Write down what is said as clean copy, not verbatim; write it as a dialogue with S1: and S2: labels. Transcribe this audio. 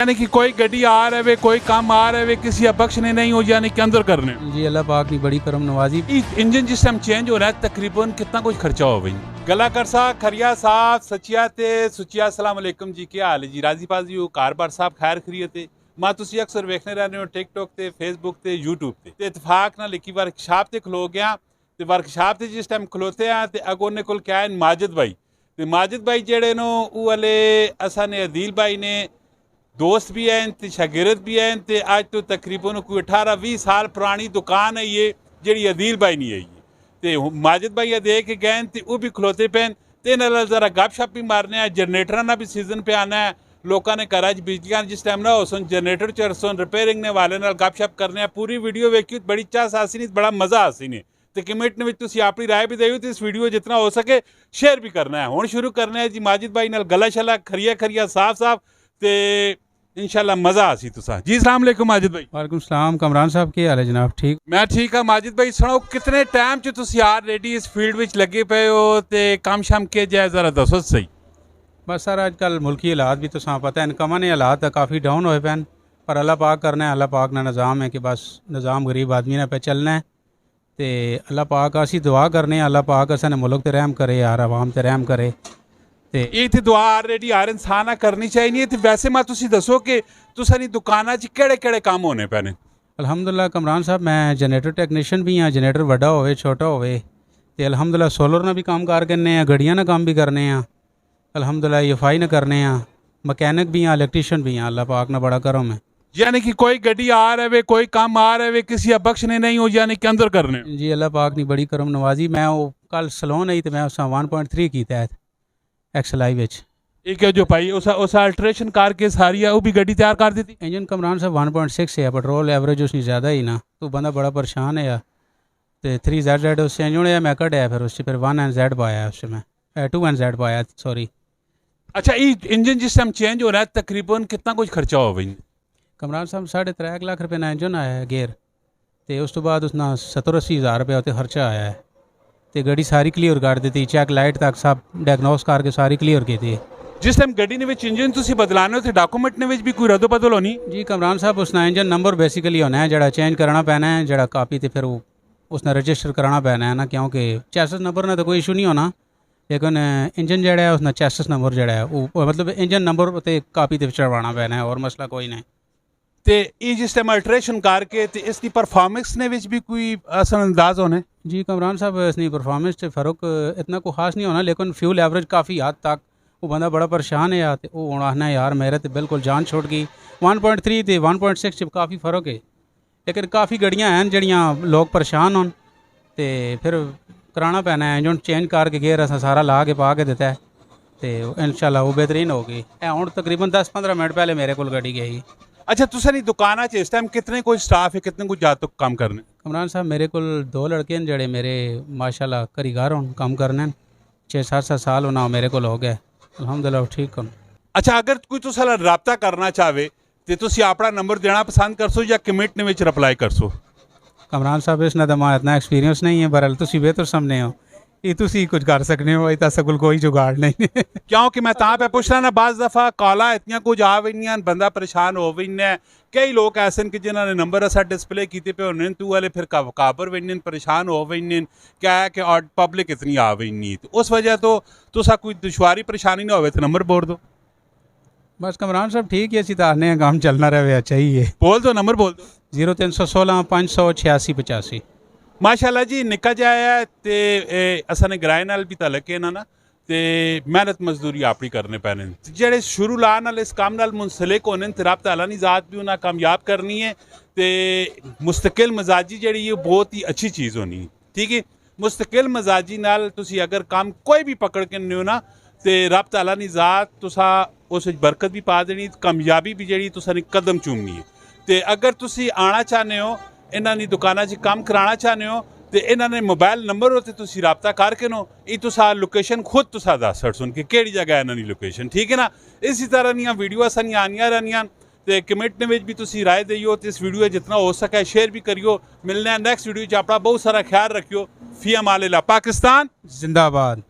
S1: यानी कि कोई गड्डी आ रहे वे, कोई काम आ रहे वे, किसी बख्श ने नहीं हो यानी के अंदर करने
S2: जी। अल्लाह पाक की बड़ी करम नवाजी।
S1: इंजन जिस टाइम चेंज हो रहा है तकरीबन कितना कुछ खर्चा हो भाई? गला करसा खरिया साहब सचिया ते सुचिया अस्सलाम वालेकुम जी, क्या हाल है जी? राजी बाजी हो कारबार साहब खैर खरीयत है? मैं तुसी अक्सर वेखने रहने हो टिकटॉक ते फेसबुक ते यूट्यूब ते इतफाक ना लिखी वर्कशाप ते खलो गया ते वर्कशाप ते जिस टाइम खलोते हैं ते अगों ने कोल क्या है माजिद भाई ते माजिद भाई जेड़े नो वो वाले असा ने अदील भाई ने दोस्त भी हैं ते शागिर्द भी हैं ते आज तो तकरीबन कोई 18-20 साल पुरानी दुकान है ये जेड़ी अदील भाई नहीं है ये ते माजिद भाई ये दे के गए ते वो भी खलोते पैन ते नाल जरा गपशप भी मारने हैं। जनरेटर ना भी सीजन पे आना है, लोगों ने घर च बिजलियां जिस टाइम ना हो सुन जनरेटर चरसन रिपेयरिंग ने वाले नाल गपशप करने हैं। पूरी वीडियो वेखी बड़ी चास आसी नहीं, बड़ा मज़ा आसी ने ते कमेंट ने तुसी अपनी राय भी देओ ते इस वीडियो जितना हो सके शेयर भी करना है। हुण शुरू करना है जी माजिद भाई नाल गला शला खरिया खरिया साफ साफ ते इंशाल्लाह मज़ा आसी तुसा जी। अस्सलाम वालेकुम माजिद भाई।
S2: वालेकुम सलाम कमरान साहब, की हाल है जनाब? ठीक।
S1: मैं ठीक हाँ माजिद भाई, सुनाओ कितने टाइम च तुसी यार रेडी इस फील्ड विच लगे पे हो ते काम शाम के जाए जरा दसो सही।
S2: बस सर अजकल मुल्की हालात भी तो पता है, इनकम ने हालात काफ़ी डाउन होए पैन, पर अल्लाह पाक करना है। अल्लाह पाक ना निज़ाम है कि बस निज़ाम गरीब आदमी ने पे चलना है तो अल्लाह पाक असी दुआ करने अल्लाह पाक असा ने मुल्क ते रहम करे यार, आवाम ते रहम करे ते
S1: ये ते दुआ ऑलरेडी हर इंसान ने करनी चाहिए थी। वैसे मैं तुसी दसो कि तुसानी दुकाना च केड़े केड़े काम होने पैने?
S2: अल्हम्दुलिल्लाह कमरान साहब मैं जनरेटर टैक्नीशियन भी हाँ, जनरेटर बड़ा होवे छोटा होवे ते अल्हम्दुलिल्लाह सोलर ना भी काम कार करने हैं, गड्डियां ना काम भी करने हैं अल्हम्दुलिल्लाह, EFI ना करने हैं, मकैनिक भी हैं, इलेक्ट्रीशियन भी हैं। अल्लाह पाक ना बड़ा करम है।
S1: यानी कि कोई गड्डी आ रहे वे, कोई काम आ रहे वे, किसी बख्श ने नहीं हो यानी के अंदर करने
S2: जी। अल्लाह पाक की बड़ी करम नवाजी। मैं वो कल सलोन आई तो मैं उस 1.3 की तहत XLI विच
S1: एक है जो भाई उस अल्ट्रेशन कार के सारी है वो भी गड्डी तैयार कर दी थी।
S2: इंजन कमरान साहब 1.6 है, पेट्रोल एवरेज उसकी ज़्यादा ही ना, तो बंदा बड़ा परेशान है यार। तो 3ZZ उससे इंजन है मैं कट है, फिर उससे फिर 1NZ पाया उससे मैं 2NZ पाया सॉरी।
S1: अच्छा ये इंजन जिस टाइम चेंज हो रहा है तकरीबन कितना कुछ खर्चा हो भाई?
S2: कमरान साहब 3.5 लाख रुपये ना इंजन आया है गेयर तो उस तो बाद उसना 70-80 हज़ार रुपये उत्ते खर्चा आया है तो गड्डी सारी क्लीयर कर दी थी, चेक लाइट तक सब डायग्नोस करके सारी क्लीयर की थी।
S1: जिस टाइम गड्डी ने विच इंजन तुसी बदलाने हो डॉक्यूमेंट ने विच भी कोई रद्दो बदल होनी?
S2: जी कमरान साहब उसना इंजन नंबर बेसिकली होना है जड़ा चेंज कराना पैना है, जड़ा कापी तो फिर वो उसने रजिस्टर कराना पैना है ना, क्योंकि चैसिस नंबर ना तो कोई इशू नहीं होना, लेकिन इंजन जड़ा है उसना चैसिस नंबर जड़ा है वो मतलब इंजन नंबर तो कापी तो चढ़वाना पैना है और मसला कोई नहीं।
S1: तो ये जिस टाइम अल्ट्रेशन करके तो इसकी परफॉर्मेंस ने विच भी कोई असरअंदाज होने?
S2: जी कमरान साहब इसकी परफॉर्मेंस से फ़र्क इतना कोई खास नहीं होना, लेकिन फ्यूल एवरेज काफ़ी हद तक वो बंदा बड़ा परेशान है यार। तो वो आना यार मेरे तो बिल्कुल जान छोड़ गई। 1.3 तो 1.6 काफ़ी फ़र्क है, लेकिन काफ़ी गड्डियाँ हैं जड़ियाँ लोग परेशान होन तो फिर कराना पैना है। इंजन चेंज करके गेयर असा सारा ला के पा के देता है तो इंशाल्लाह वो बेहतरीन होगी। हूँ तकरीबन 10-15 मिनट पहले मेरे को गड्डी गई।
S1: अच्छा तुसानी दुकान च इस टाइम कितने कोई स्टाफ है, कितने कुछ जात काम करने?
S2: कमरान साहब मेरे को 2 लड़के हैं जड़े मेरे माशाल्लाह कारीगर हों काम करने 6-7 साल होना मेरे को हो गया अल्हम्दुलिल्लाह ठीक हो।
S1: अच्छा अगर कोई तुसा रबता करना चाहे तो तुसी अपना नंबर देना पसंद करसो या कमेंट ने विच रिप्लाई करसो?
S2: कमरान साहब इसना तो मैं इतना एक्सपीरियंस नहीं है, बरल तुसी बेहतर समझने हो ये तुसी कुछ कर सकने हो, इतना सगुल कोई जुगाड़ नहीं
S1: क्योंकि मैं तां पे पूछ रहा ना बाज़ दफ़ा कॉला इतनी कुछ आ वही बंदा परेशान हो वही। कई लोग ऐसे कि जिन्होंने नंबर असा डिस्प्ले किए पे होने तू वाले फिर काबर वही परेशान हो वही क्या है कि और पब्लिक इतनी आ वही तो उस वजह तो तुसा कोई दुश्वारी परेशानी ना हो तो नंबर बोल दो।
S2: बस कमरान साहब ठीक है सितारने काम चलना रहे अच्छा ही है।
S1: बोल दो नंबर बोल दो
S2: 0316 586 85।
S1: माशाल्लाह जी निका जाया ते असा ने गराए नाल भी तलक है ना ते मेहनत मजदूरी अपनी करने पैने जेड़े शुरू ला नाल इस काम नाल मुंसलिक होने ते रब तआला नी ज़ात भी उन्हें कामयाब करनी है ते मुस्तकिल मजाजी जेड़ी है बहुत ही अच्छी चीज़ होनी ठीक है। मुस्तकिल मजाजी नाल तुसी अगर काम कोई भी पकड़ के नहीं हो ना ते रब तआला नी ज़ात तुसा उस बरकत भी पा देनी, कामयाबी भी जेड़ी तुसा ने कदम चूमनी है। ते अगर तुसी आना चाहते हो इन्हां दी दुकाना च काम कराना चाहते हो तो इन्होंने मोबाइल नंबर होते तुसी रबता करके नो ये तुसा लोकेशन खुद तुसा दस सुन के केड़ी जगह है इन्होंने लोकेशन ठीक है ना। इसी तरह दियाँ वीडियो सानियां आनियां रहनियां तो कमेंट ने भी तुसी राय दियो तो इस वीडियो जितना हो सके शेयर भी करियो। मिलने नेक्स्ट वीडियो अपना बहुत सारा ख्याल रखियो। फी अमानिल्लाह। पाकिस्तान
S2: जिंदाबाद।